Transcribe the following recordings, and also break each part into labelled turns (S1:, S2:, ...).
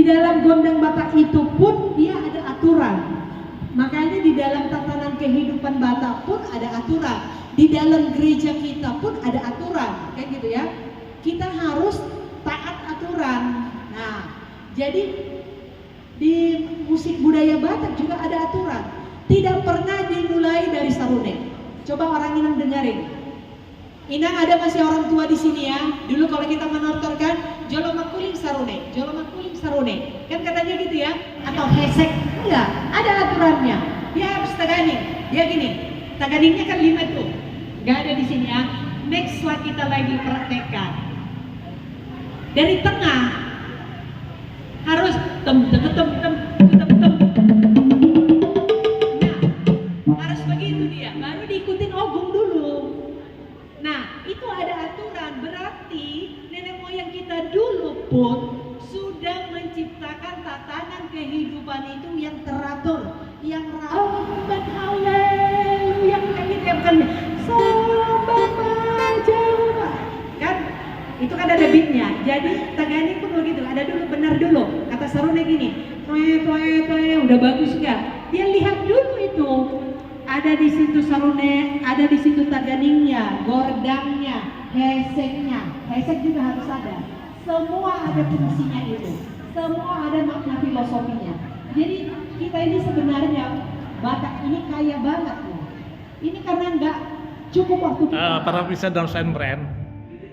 S1: dalam Gondang Batak itu pun dia ada aturan. Makanya di dalam tatanan kehidupan Batak pun ada aturan. Di dalam gereja kita pun ada aturan, kayak gitu ya. Kita harus taat aturan. Nah, jadi di musik budaya Batak juga ada aturan. Tidak pernah dimulai dari sarune. Coba orang Inang dengerin. Inang ada masih orang tua di sini ya. Dulu kalau kita menortorkan jolo makuling sarune, jolo makuling sarune. Kan katanya gitu ya. Atau hesek. Enggak, ada aturannya. Dia harus taganing. Dia gini. Taganingnya kan 5 tuh. Gak ada di sini ya. Next lah kita lagi praktekkan. Dari tengah harus tem. Nah, harus begitu dia. Baru diikutin ogung dulu. Nah, itu ada aturan. Berarti nenek moyang kita dulu pun sudah menciptakan tatanan kehidupan itu yang teratur, yang rapi, haleluya, kayak gitu ya, bukan selamat jauh kan? Itu kan ada beatnya. Jadi tagani pun begitu. Ada dulu, benar dulu. Kata sarune gini, udah bagus nggak? Dia lihat dulu itu. Ada di situ sarune, ada di situ taganingnya, gordangnya, heseknya. Hesek juga harus ada. Semua ada fungsinya itu. Semua ada makna filosofinya. Jadi kita ini sebenarnya Batak ini kaya banget loh. Ini karena nggak cukup waktu kita.
S2: Para pemirsa Downtown Brand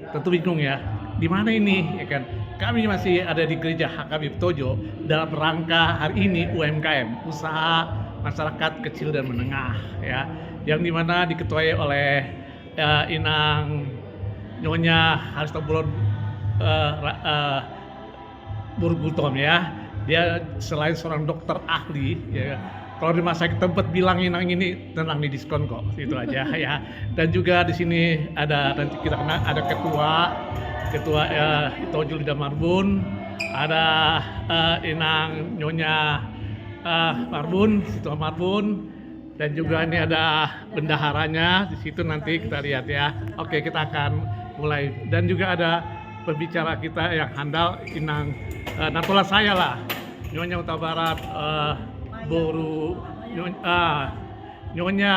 S2: tentu bingung ya, di mana ini ya kan? Kami masih ada di gereja HKBP Tojo dalam rangka hari ini UMKM, usaha masyarakat kecil dan menengah ya, yang dimana diketuai oleh Inang Nyonya Haristobolon Burgutom ya. Dia selain seorang dokter ahli ya, kalau di rumah sakit tempat bilang Inang ini tenang di diskon kok, itu aja ya. Dan juga di sini ada nanti kita kenal ada ketua Tojo Lidah Marbun, ada Inang Nyonya Marbun, Ketua Marbun, dan juga ini ada bendaharanya di situ nanti kita lihat ya. Oke, kita akan mulai dan juga ada pembicara kita yang handal Inang Natula saya lah, Nyonya Utabarat Boru Nyonya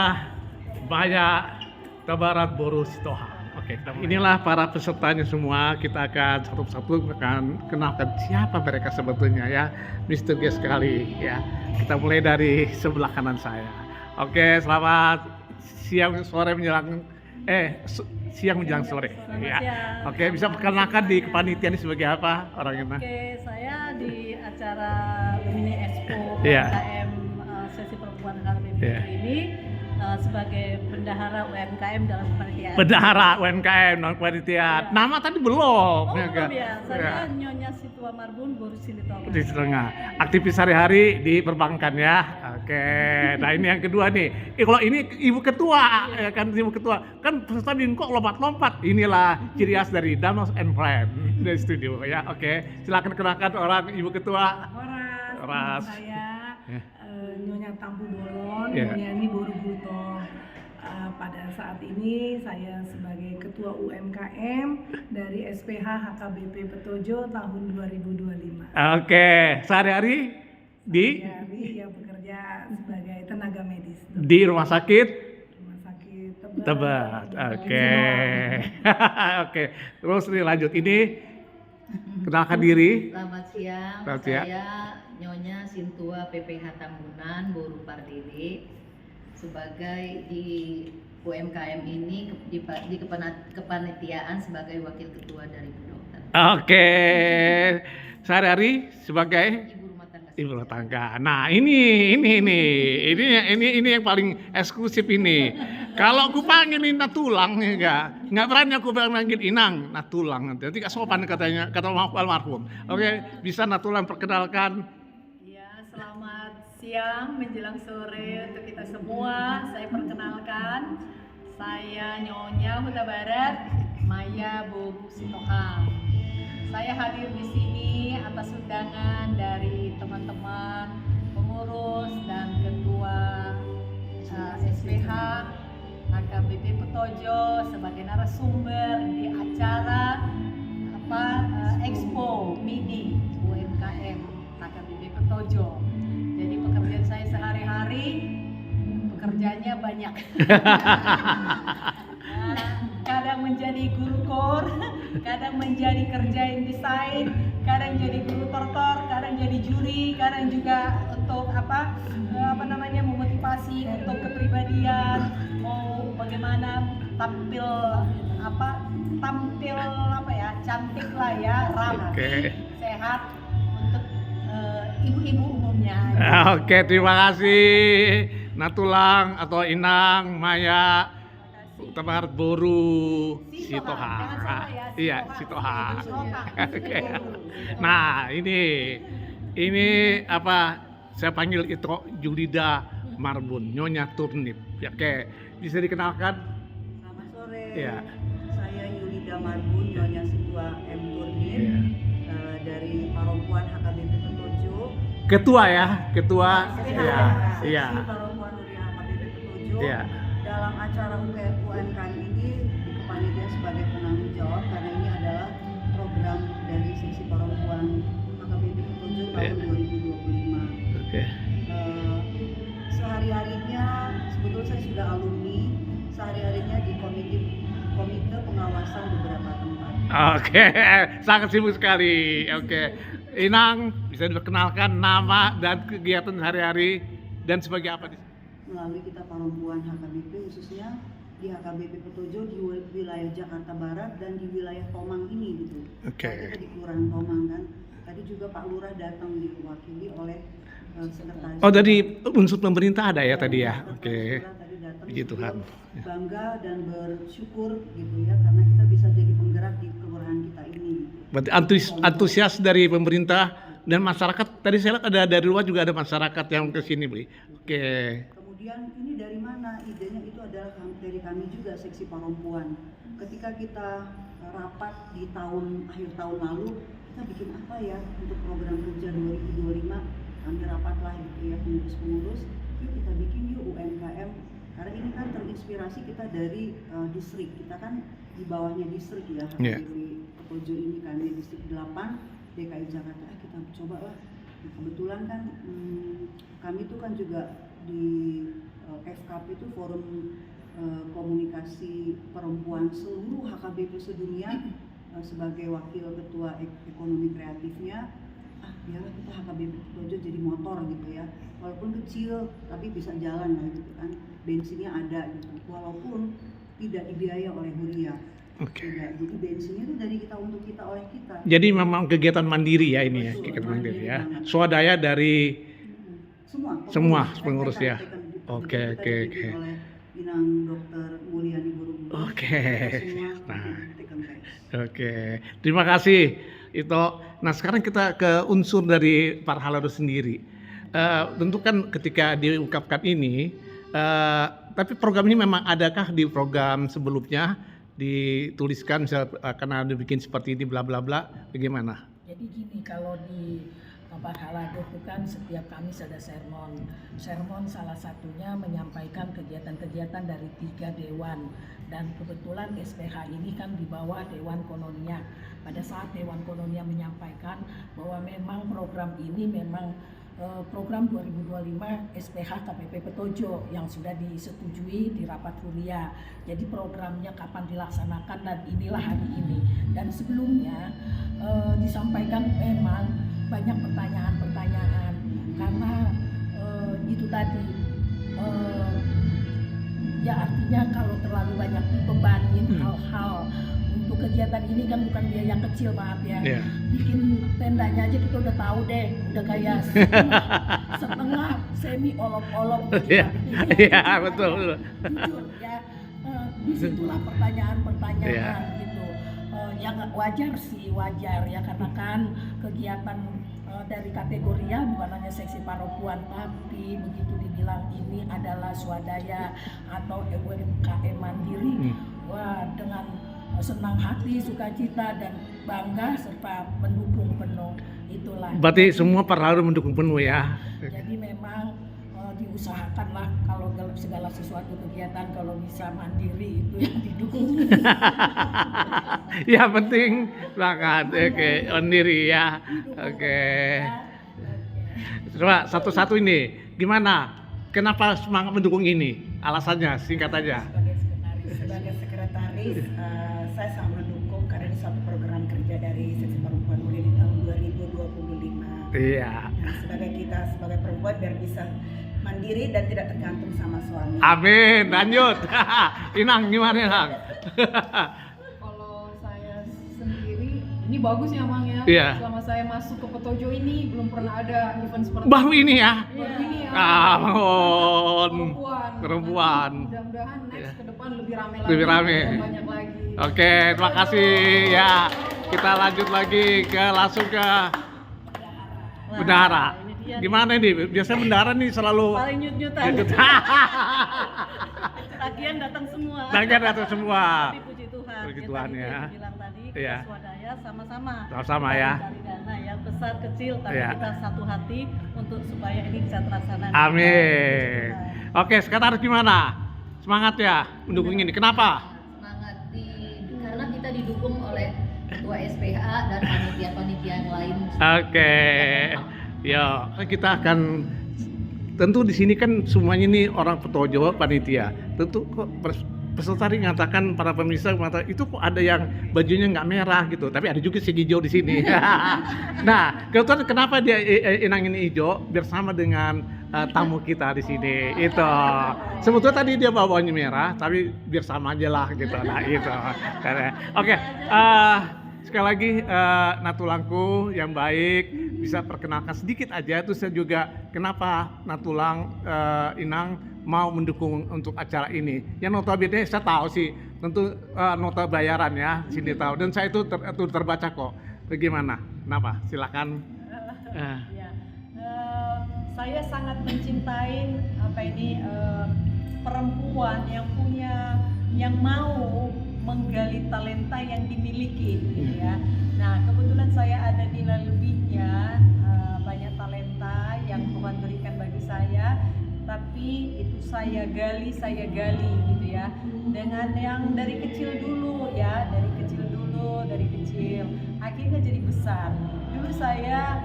S2: Maya Tabarat Boru Sitoha. Oke, inilah para pesertanya semua. Kita akan satu-satu akan kenalkan siapa mereka sebetulnya ya. Misterius sekali ya. Kita mulai dari sebelah kanan saya. Oke, selamat siang sore menjelang siang menjelang sore. Ya. Oke, bisa perkenalkan di kepanitiaan ini sebagai apa orangnya?
S3: Oke, saya di acara Mini Expo
S2: Yeah.
S3: UMKM sesi perempuan HKBP ini sebagai bendahara UMKM dalam kepanitiaan.
S2: Bendahara UMKM non kepanitiaan.
S3: Ya.
S2: Nama tadi belum.
S3: Oh,
S2: Ya,
S3: belum ya. Saya
S2: Ya.
S3: Nyonya Situa Marbun Boru Silitoga.
S2: Di setengah. Aktivis sehari-hari di perbankan ya. Oke. Nah ini yang kedua nih. Kalau ini ibu ketua ya kan, ibu ketua kan peserta bingung kok lompat-lompat. Inilah ciri khas dari Danos and Friend dari studio ya. Oke. Silakan kenalkan orang ibu ketua.
S4: Horas, saya
S2: Ya.
S4: Nyonya Tampu Bolon,
S2: Ya.
S4: Mulyani Boru Buto. Pada saat ini saya sebagai Ketua UMKM dari SPH HKBP Petojo tahun 2025.
S2: Oke. Sehari-hari di
S4: Yang bekerja sebagai tenaga medis
S2: di rumah sakit
S4: Rumah Sakit
S2: Tebet. Oke. Oke. Terus nih lanjut. Ini kenalkan diri.
S5: Selamat siang,
S2: Selamat siang.
S5: saya Nyonya Sintua PPH Tambunan Boru Pardede sebagai di UMKM ini di kepanitiaan sebagai wakil ketua dari Bu Dokter.
S2: Oke. Sehari-hari sebagai
S5: Ibu rumah tangga.
S2: ibu rumah tangga. Nah, ini yang paling eksklusif ini. Kalau aku panggil ini Natulang enggak berani aku panggil Inang Natulang nanti gak sopan katanya, kata almarhum. Oke, bisa Natulang perkenalkan.
S3: Ya, selamat siang menjelang sore untuk kita semua. Saya perkenalkan, saya Nyonya Huta Barat Maya Boru Sitoha. Saya hadir di sini atas undangan dari teman-teman pengurus dan ketua SPH HKBP Petojo sebagai narasumber di acara Expo Mini UMKM Petojo. Jadi pekerjaan saya sehari-hari, pekerjaannya banyak. Kadang menjadi guru kor, kadang menjadi kerjain desain, kadang jadi guru tortor, kadang jadi juri, kadang juga untuk apa namanya memotivasi untuk kepribadian, mau bagaimana tampil cantik lah ya, rapi, sehat untuk ibu-ibu umumnya.
S2: Oke, terima kasih Natulang atau Inang, Maya, Tabar Boru, Sitoha. Iya, Sitoha. Oke. Nah, ini apa? Saya panggil itu Julida Marbun, Nyonya Turnip. Ya, oke, bisa dikenalkan?
S6: Selamat sore.
S2: Iya.
S6: Saya Yulida Marbun, Nyonya Situa M. Turnip,
S2: Iya.
S6: dari Parompuan HKBP Petojo.
S2: Ketua ya, ketua.
S6: SPH,
S2: Iya,
S6: Seksi
S2: iya.
S6: Parompuan Huria HKBP Petojo.
S2: Iya.
S6: Dalam acara UMKM ini kepanitiaan sebagai penanggung jawab karena ini adalah program dari Seksi Parompuan HKBP Petojo tahun 2025.
S2: Oke.
S6: Sehari-harinya sebetulnya saya sudah alumni, sehari-harinya di komite pengawasan beberapa tempat.
S2: Oke, sangat sibuk sekali. Oke, Inang bisa diperkenalkan nama dan kegiatan sehari-hari dan sebagai apa di
S6: Melalui kita Parompuan HKBP khususnya di HKBP Petojo di wilayah Jakarta Barat dan di wilayah Tomang ini gitu.
S2: Oke.
S6: Kita di Kelurahan Tomang kan. Tadi juga Pak Lurah datang diwakili oleh sekretaris.
S2: Oh, dari unsur pemerintah ada ya tadi ya.
S6: Sekretaris
S2: Oke.
S6: Lurah tadi datang.
S2: Puji Tuhan.
S6: Bangga dan bersyukur gitu ya karena kita bisa jadi penggerak di kelurahan kita ini.
S2: Berarti antusias dari pemerintah dan masyarakat. Tadi saya lihat ada dari luar juga ada masyarakat yang ke sini, Bu. Oke.
S6: Kemudian ini dari mana? Idenya itu adalah dari kami juga Seksi Parompuan. Ketika kita rapat di akhir tahun lalu, kita bikin apa ya untuk program kerja 2025? Kami rapatlah gitu ya pengurus-pengurus. Yuk kita bikin yuk UMKM. Karena ini kan terinspirasi kita dari distrik. Kita kan di bawahnya distrik ya. HKBP Petojo ini kan di distrik 8 DKI Jakarta. Kita coba lah. Kebetulan kan kami itu kan juga di FKP itu forum komunikasi perempuan seluruh HKBP sedunia sebagai wakil ketua ekonomi kreatifnya. Biarlah kita HKBP Petojo jadi motor gitu ya, walaupun kecil tapi bisa jalan lah gitu kan, bensinnya ada gitu, walaupun tidak dibiayai oleh Huria.
S2: Oke.
S6: Tidak, jadi bensinnya itu dari kita untuk kita oleh kita.
S2: Jadi memang kegiatan mandiri ya ini ya,
S6: Betul,
S2: kegiatan mandiri ya.
S6: banget.
S2: Swadaya dari semua
S6: pengurus,
S2: pengurus ya.
S6: kita
S2: Oke.
S6: dipimpin oleh Inang Dr. Mulyani Buru-Buru.
S2: Oke.
S6: Kita semua
S2: Nah.
S6: taken place.
S2: Oke, terima kasih itu. Nah sekarang kita ke unsur dari Parhalado sendiri. Tentu kan ketika diungkapkan ini, tapi program ini memang adakah di program sebelumnya dituliskan karena dibikin seperti ini bla bla bla, bagaimana?
S7: Jadi gini, kalau di Parhalado itu kan setiap Kamis ada sermon. Sermon salah satunya menyampaikan kegiatan-kegiatan dari 3 dewan. Dan kebetulan SPH ini kan di bawah Dewan Kononia. Pada saat Dewan Kononia menyampaikan bahwa memang program ini memang program 2025 SPH KBP Petojo yang sudah disetujui di rapat Huria. Jadi programnya kapan dilaksanakan dan inilah hari ini. Dan sebelumnya disampaikan memang banyak pertanyaan-pertanyaan karena itu tadi ya artinya kalau terlalu banyak dibebanin hal-hal untuk kegiatan ini kan bukan biaya yang kecil, maaf ya. Bikin tendanya aja kita udah tahu deh, udah kayak setengah semi olok-olok.
S2: Iya betul.
S7: Jujur ya, disitulah pertanyaan-pertanyaan gitu. Ya wajar sih, wajar ya karena kan kegiatan dari kategori ya bukan hanya seksi parompuan, tapi begitu dibilang ini adalah swadaya atau UMKM mandiri, wah dengan senang hati, sukacita dan bangga serta mendukung penuh itulah.
S2: Berarti semua Parhalado mendukung penuh ya.
S7: Jadi memang diusahakanlah kalau segala sesuatu kegiatan kalau bisa mandiri itu yang didukung.
S2: Ya penting banget. Oke, mandiri ya. Oke. Coba satu-satu ini, gimana? Kenapa semangat mendukung ini? Alasannya singkat aja.
S8: Sebagai sekretaris, saya sangat mendukung karena ini suatu program kerja dari Seksi Perempuan UNED di tahun 2025.
S2: Iya.
S8: Nah, sebagai kita sebagai perempuan biar bisa mandiri dan tidak tergantung sama suami.
S2: Amin. Lanjut. Inang gimana Inang?
S3: Kalau saya sendiri, ini bagus ya Mang ya.
S2: Iya.
S3: Selama saya masuk ke Petojo ini belum pernah ada event seperti
S2: Baru ini ya.
S3: Baru ini ya.
S2: Ampun.
S3: Perempuan.
S2: Perempuan.
S3: Nanti mudah-mudahan next
S2: Iya.
S3: ke depan lebih ramai lagi.
S2: Lebih rame.
S3: dan banyak lagi.
S2: Oke, terima kasih ya. Kita lanjut lagi langsung ke bendahara. Gimana nih? Biasanya bendahara nih selalu
S3: Paling nyut-nyutan.
S2: nyut.
S3: Lagian datang semua.
S2: Datang datang semua.
S3: Tapi puji Tuhan.
S2: Puji
S3: Ya,
S2: Tuhan
S3: tadi
S2: ya.
S3: saya bilang tadi
S2: Iya.
S3: kita swadaya sama-sama.
S2: Sama-sama ya.
S3: Dari dana ya besar kecil tapi
S2: Iya.
S3: kita satu hati untuk supaya ini bisa terlaksana.
S2: Amin. Oke, sekarang gimana? Semangat ya mendukung ini. Kenapa?
S5: Semangat karena kita didukung oleh ketua SPH dan panitia-panitia yang lain.
S2: Oke. Ya, kita akan tentu di sini kan semuanya ini orang Petojo panitia. Tentu kok peserta tadi mengatakan para pemirsa mengatakan itu kok ada yang bajunya nggak merah gitu, tapi ada juga si hijau di sini. Nah, kebetulan kenapa dia Inang ini hijau bersama dengan tamu kita di sini itu. Sebetulnya tadi dia bawanya merah, tapi biar sama aja lah gitu. Nah, itu. Oke, sekali lagi Natulangku yang baik bisa perkenalkan sedikit aja itu saya juga kenapa Natulang Inang mau mendukung untuk acara ini. Yang notabene saya tahu sih tentu nota bayaran ya sini tahu dan saya itu terbaca kok. Bagaimana? Kenapa? Silakan.
S3: Ya. Saya sangat mencintai perempuan yang mau menggali talenta yang dimiliki gitu ya. Nah, kebetulan saya ada nilai lebihnya, banyak talenta yang Tuhan berikan bagi saya, tapi itu saya gali gitu ya. Dengan yang dari kecil dulu ya, dari kecil akhirnya jadi besar. Dulu saya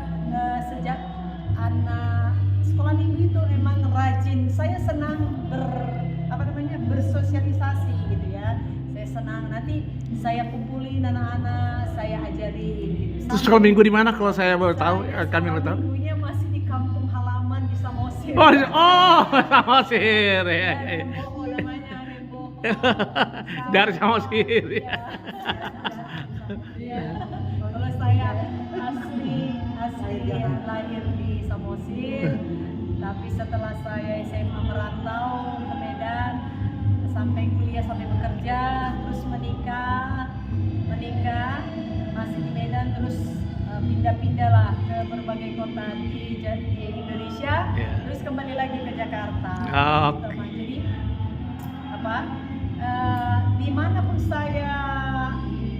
S3: sejak anak sekolah minggu itu emang rajin, saya senang bersosialisasi gitu ya. Saya senang, nanti saya kumpulin anak-anak, saya ajarin gitu.
S2: Terus sekolah minggu di mana kalau saya boleh tahu? Kami mau tahu.
S3: Minggunya masih di kampung halaman di Samosir.
S2: Samosir ya.
S3: Remboho namanya, Remboho.
S2: Dari Samosir ya.
S3: Iya. Kalau saya asli lahir di Samosir, tapi setelah saya SMA merantau ke Medan, sampai kuliah sampai bekerja, terus menikah masih di Medan, terus pindah-pindah lah ke berbagai kota di Indonesia, terus kembali lagi ke Jakarta. Jadi dimanapun saya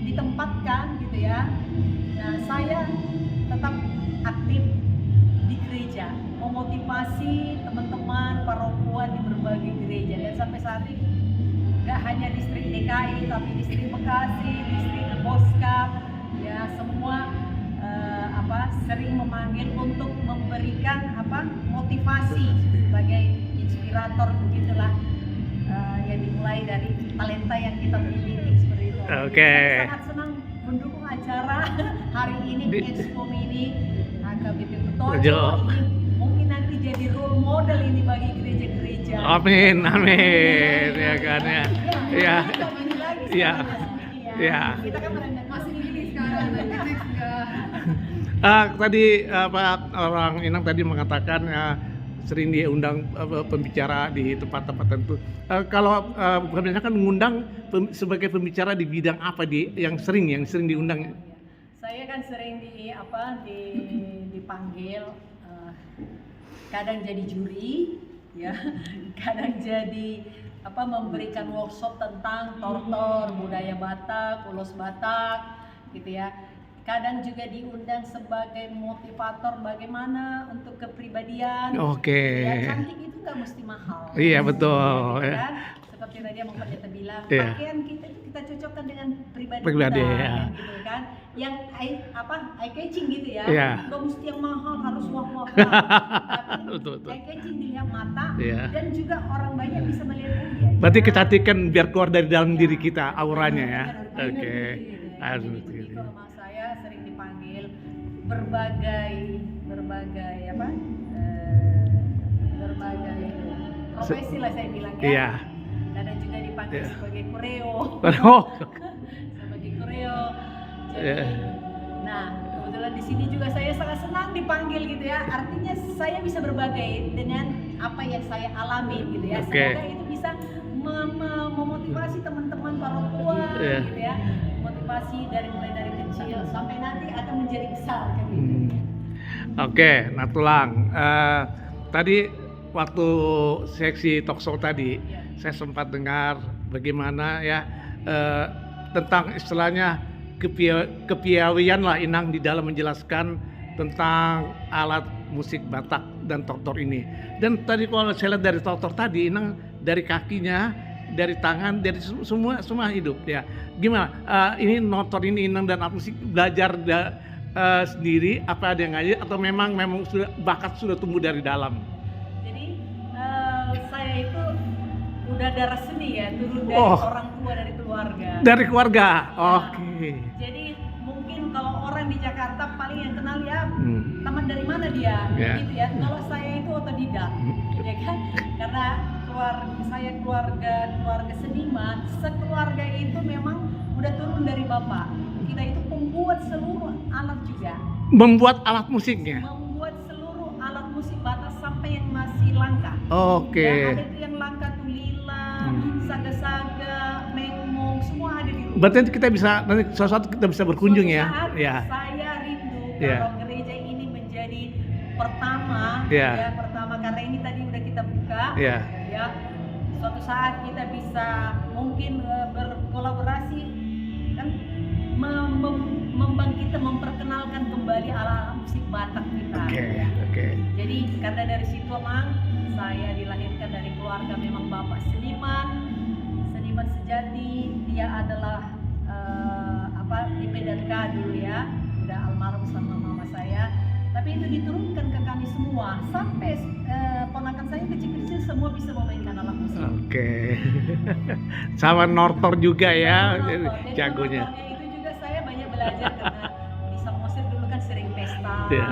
S3: ditempatkan gitu ya, nah saya tetap aktif di gereja, memotivasi teman-teman perempuan di berbagai gereja, dan sampai saat ini nggak hanya distrik DKI tapi distrik Bekasi, distrik Boskap ya, semua sering memanggil untuk memberikan motivasi sebagai inspirator begitulah, yang dimulai dari talenta yang kita miliki seperti itu.
S2: Oke.
S3: Saya sangat senang mendukung acara hari ini Expo Mini HKBP Petojo ini, mungkin nanti jadi role model ini bagi gereja-gereja.
S2: Amin, ya kan ya. Iya. Iya. Iya.
S3: Kita kan masih pilih sekarang, nanti next enggak.
S2: Tadi orang Inang tadi mengatakan sering diundang pembicara di tempat-tempat tertentu. Kalau kebanyakan mengundang sebagai pembicara di bidang apa yang sering diundang?
S3: Saya kan sering dipanggil, kadang jadi juri, ya, kadang jadi memberikan workshop tentang tortor, budaya Batak, ulos Batak, gitu ya. Kadang juga diundang sebagai motivator bagaimana untuk kepribadian.
S2: Oke.
S3: Ya, cantik itu nggak mesti mahal.
S2: Iya betul.
S3: Kan? Seperti tadi Bang Pendeta bilang,
S2: Iya.
S3: pakaian kita itu kita cocokkan dengan pribadi
S2: Pribadi,
S3: kita,
S2: ya.
S3: kan, gitu kan. Yang eye catching gitu ya.
S2: Iya.
S3: Nggak mesti yang mahal harus wah-wah. Tapi
S2: Betul, betul.
S3: eye catching dilihat mata
S2: Iya.
S3: dan juga orang banyak bisa melihat dia.
S2: Berarti kecantikan biar keluar dari dalam diri kita, auranya ya.
S3: Benar,
S2: Oke.
S3: Jadi
S2: Harus
S3: begitu
S2: gitu.
S3: sama saya sering dipanggil berbagai apa? Berbagai profesi lah saya bilang ya.
S2: Iya.
S3: Kadang juga dipanggil
S2: Iya.
S3: sebagai koreo.
S2: Oh.
S3: Sebagai koreo. Jadi,
S2: Iya.
S3: nah kebetulan di sini juga saya sangat senang dipanggil gitu ya. Artinya saya bisa berbagai dengan apa yang saya alami gitu ya.
S2: Oke.
S3: Semoga itu bisa memotivasi teman-teman perempuan
S2: Iya.
S3: gitu ya. Motivasi mulai dari kecil sampai nanti akan menjadi besar kan gitu.
S2: Oke, Natulang. Tadi waktu seksi talkshow tadi, saya sempat dengar bagaimana ya tentang istilahnya kepiawaian lah Inang di dalam menjelaskan tentang alat musik Batak dan tortor ini. Dan tadi kalau saya lihat dari tortor tadi, Inang dari kakinya, dari tangan, dari semua hidup ya. Gimana? Ini notor ini Inang dan alat musik belajar sendiri apa ada yang ngajar atau memang sudah bakat sudah tumbuh dari dalam?
S3: Jadi saya itu udah darah seni ya, turun dari
S2: Oh.
S3: orang tua, dari keluarga.
S2: Dari keluarga.
S3: Nah,
S2: Oke.
S3: Jadi mungkin kalau orang di Jakarta paling yang kenal ya tamat dari mana dia,
S2: Ya.
S3: gitu ya. Kalau saya itu otodidak, ya kan? Karena saya keluarga seniman, sekeluarga itu memang udah turun dari bapak. Kita itu pembuat seluruh alat juga.
S2: Membuat alat musiknya.
S3: Membuat seluruh alat musik Batak sampai yang masih langka.
S2: Oke.
S3: Ya, ada itu yang langka tuh lila, saga-saga, mengmong, semua ada di rumah.
S2: Berarti nanti kita bisa nanti suatu kita bisa berkunjung
S3: Suatu
S2: ya.
S3: saat
S2: Ya.
S3: saya rindu
S2: Ya.
S3: kalau gereja ini menjadi pertama,
S2: Ya.
S3: ya pertama karena ini tadi udah kita buka,
S2: Ya.
S3: ya. Suatu saat kita bisa mungkin berkolaborasi kan membangkitkan, memperkenalkan kembali ala musik Batak kita.
S2: Oke.
S3: Ya.
S2: Oke.
S3: Jadi karena dari situ Mang, saya dilahirkan dari keluarga memang bapak seniman sejati. Dia adalah di PDK dulu ya, udah almarhum sama mama saya. Tapi itu diturunkan ke kami semua sampai ponakan saya kecil-kecil semua bisa memainkan alat musik.
S2: Oke. Sama Nortor juga ya,
S3: Jadi
S2: jagonya.
S3: menortornya itu juga saya banyak belajar karena di Samosir dulu kan sering pesta,
S2: Iya.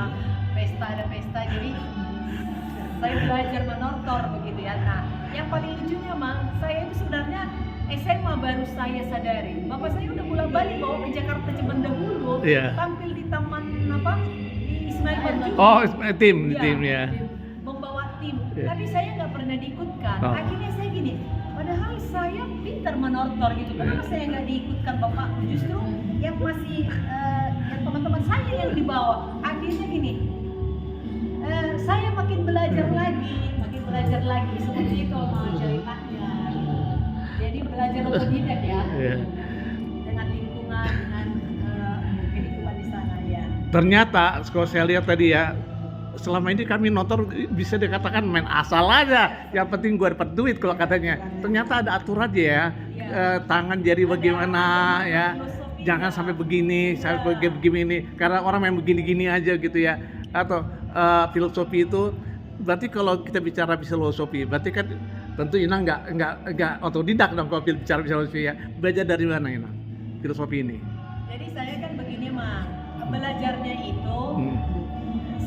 S3: ada pesta, jadi saya belajar menortor begitu ya. Nah, yang paling lucunya Mang, saya itu sebenarnya SMA baru saya sadari. Bapak saya udah bolak-balik bawa ke Jakarta zaman dahulu,
S2: Iya.
S3: tampil di taman di Ismail Marzuki.
S2: Oh, tim ya.
S3: Membawa tim,
S2: Iya.
S3: tapi saya nggak pernah diikutkan.
S2: Oh.
S3: Akhirnya saya gini, padahal saya pintar menortor gitu, kenapa saya nggak diikutkan Bapak? Justru yang masih yang teman-teman saya yang dibawa. Akhirnya gini, saya makin belajar lagi seperti itu mau ceritanya. Jadi belajar otodidak ya,
S2: Iya.
S3: dengan lingkungan, dengan kehidupan di sana ya.
S2: Ternyata kalau saya lihat tadi ya, selama ini kami notor bisa dikatakan main asal aja. Yang penting gua dapat duit kalau katanya. Ternyata ada aturan ya. Tangan jari bagaimana ya. Jangan sampai begini, sampai begini. Karena orang main begini-gini aja gitu ya. Atau filosofi itu berarti kalau kita bicara filosofi, berarti kan tentu Inang nggak otodidak dong kalau bicara filosofi ya. Belajar dari mana Inang filosofi ini?
S3: Jadi saya kan begini Mang, belajarnya itu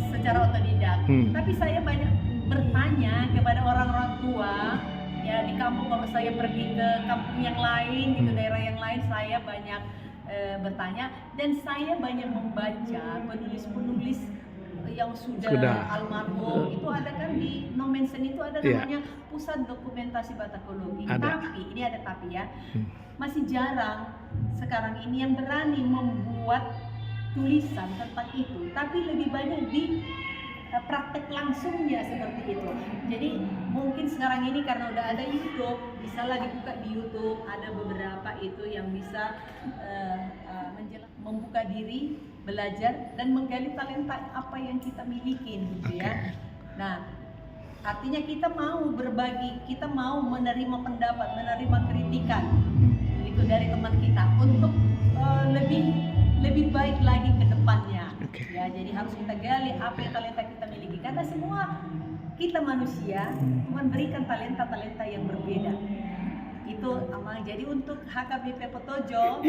S3: secara otodidak. Tapi saya banyak bertanya kepada orang-orang tua ya di kampung. Kalau saya pergi ke kampung yang lain gitu, daerah yang lain, saya banyak bertanya dan saya banyak membaca penulis-penulis yang sudah almarhum. Itu ada kan di Nomensen itu ada namanya Pusat Dokumentasi Batakologi. Tapi ini ada tapi ya, masih jarang sekarang ini yang berani membuat tulisan tentang itu, tapi lebih banyak di praktek langsungnya seperti itu. Jadi mungkin sekarang ini karena udah ada YouTube, bisalah dibuka di YouTube, ada beberapa itu yang bisa membuka diri, belajar dan menggali talenta apa yang kita miliki gitu ya. Nah, artinya kita mau berbagi, kita mau menerima pendapat, menerima kritikan. itu dari teman kita untuk lebih baik lagi ke depannya.
S2: Oke.
S3: Ya, jadi harus kita gali apa yang talenta kita miliki karena semua kita manusia memberikan talenta-talenta yang berbeda. Itu amal. Jadi untuk HKBP Petojo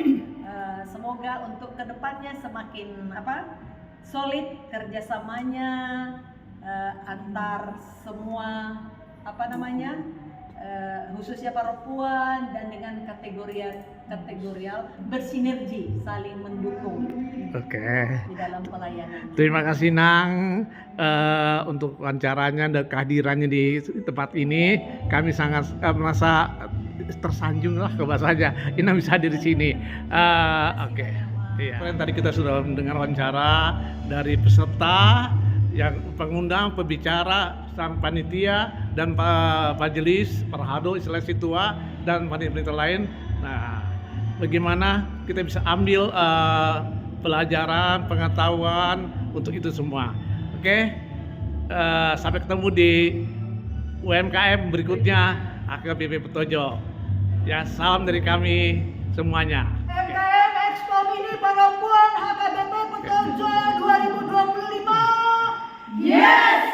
S3: semoga untuk kedepannya semakin solid kerjasamanya antar semua khususnya perempuan dan dengan kategorial bersinergi saling mendukung
S2: Oke.
S3: di dalam pelayanan.
S2: Terima kasih Nang untuk wawancaranya dan kehadirannya di tempat ini. Kami sangat merasa tersanjung lah ke bahasanya. Ina bisa hadir di sini. Oke. Iya. Tadi kita sudah mendengar wawancara dari peserta, yang pengundang, pembicara, sang panitia dan majelis, Parhado, Seleksi Tua dan panitia lain. Nah, bagaimana kita bisa ambil pelajaran, pengetahuan untuk itu semua. Oke, sampai ketemu di UMKM berikutnya HKBP Petojo. Ya, salam dari kami semuanya.
S8: UMKM Expo Mini Perempuan HKBP Petojo 2025. Yes!